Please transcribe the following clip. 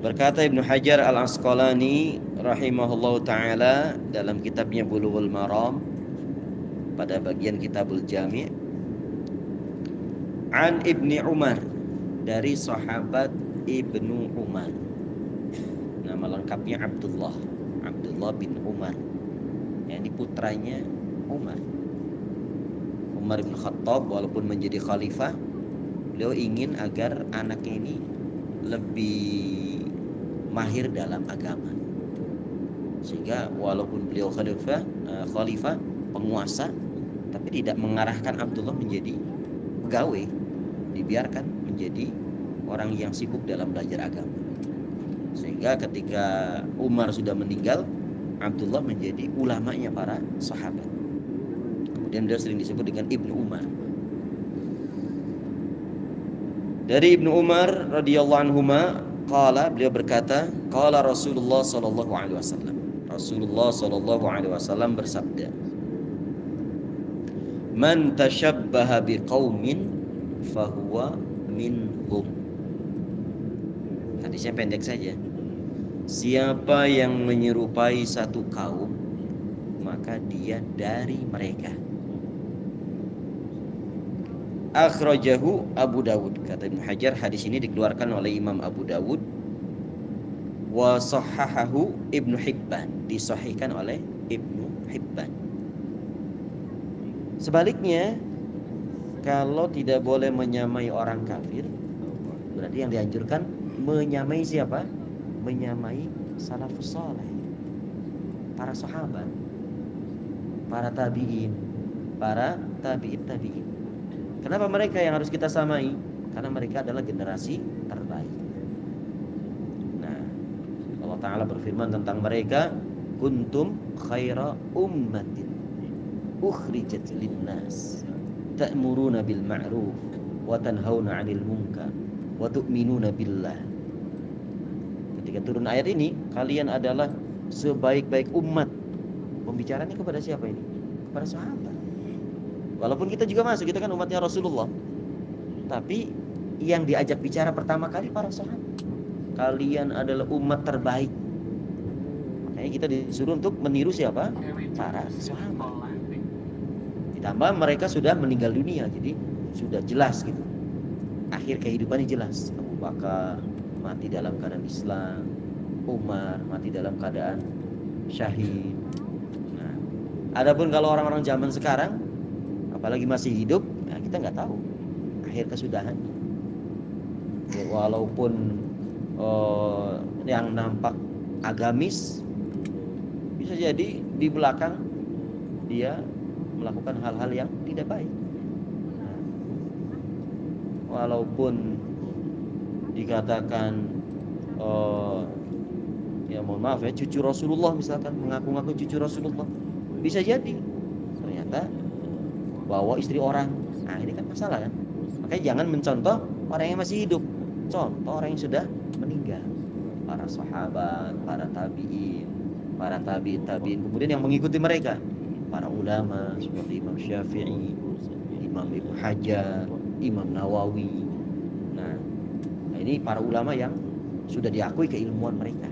Berkata Ibnu Hajar Al-Asqalani rahimahullahu taala dalam kitabnya Bulughul Maram pada bagian Kitabul Jami' an Ibni Umar, dari sahabat Ibnu Umar. Nama lengkapnya Abdullah bin Umar. Ini putranya Umar bin Khattab. Walaupun menjadi khalifah, beliau ingin agar anaknya ini lebih mahir dalam agama, sehingga walaupun beliau khalifah penguasa, tapi tidak mengarahkan Abdullah menjadi pegawai, dibiarkan menjadi orang yang sibuk dalam belajar agama. Sehingga ketika Umar sudah meninggal, Abdullah menjadi ulamanya para sahabat. Kemudian dia sering disebut dengan Ibnu Umar. Dari Ibnu Umar radhiyallahu anhuma, qala, beliau berkata, qala Rasulullah sallallahu alaihi wasallam. Rasulullah sallallahu alaihi wasallam bersabda, "Man tashabbaha biqaumin fahuwa minhum." Hadisnya pendek saja. Siapa yang menyerupai satu kaum, maka dia dari mereka. Akhrajahu Abu Dawud. Kata Ibnu Hajar, hadis ini dikeluarkan oleh Imam Abu Dawud. Wa sahhahahu Ibnu Hibban, disahihkan oleh Ibnu Hibban. Sebaliknya, kalau tidak boleh menyamai orang kafir, berarti yang dianjurkan menyamai siapa? Menyamai salafus saleh, para sahabat, para tabi'in, para tabi'in. Kenapa mereka yang harus kita samai? Karena mereka adalah generasi terbaik. Nah, Allah Ta'ala berfirman tentang mereka, kuntum khaira ummatin ukhrijat linnas ta'muruna bil ma'ruf wa tanhauna 'anil munkar wa tu'minuna billah. Ketika turun ayat ini, kalian adalah sebaik-baik umat. Pembicaranya kepada siapa ini? Kepada sahabat. Walaupun kita juga masuk, kita kan umatnya Rasulullah, tapi yang diajak bicara pertama kali para sahabat. Kalian adalah umat terbaik. Makanya kita disuruh untuk meniru siapa? Para sahabat. Ditambah mereka sudah meninggal dunia, jadi sudah jelas gitu. Akhir kehidupannya jelas. Abu Bakar mati dalam keadaan Islam, Umar mati dalam keadaan syahid. Nah, adapun kalau orang-orang zaman sekarang, apalagi masih hidup, nah kita nggak tahu akhir kesudahan. Ya, walaupun yang nampak agamis, bisa jadi di belakang dia melakukan hal-hal yang tidak baik. Nah, walaupun dikatakan ya mohon maaf ya, cucu Rasulullah misalkan, mengaku-ngaku cucu Rasulullah, bisa jadi ternyata bawa istri orang. Nah ini kan masalah kan. Makanya jangan mencontoh orang yang masih hidup, contoh orang yang sudah meninggal. Para sahabat, para tabi'in, para tabi'in, kemudian yang mengikuti mereka, para ulama seperti Imam Syafi'i, Imam Ibnu Hajar, Imam Nawawi. Nah ini para ulama yang sudah diakui keilmuan mereka.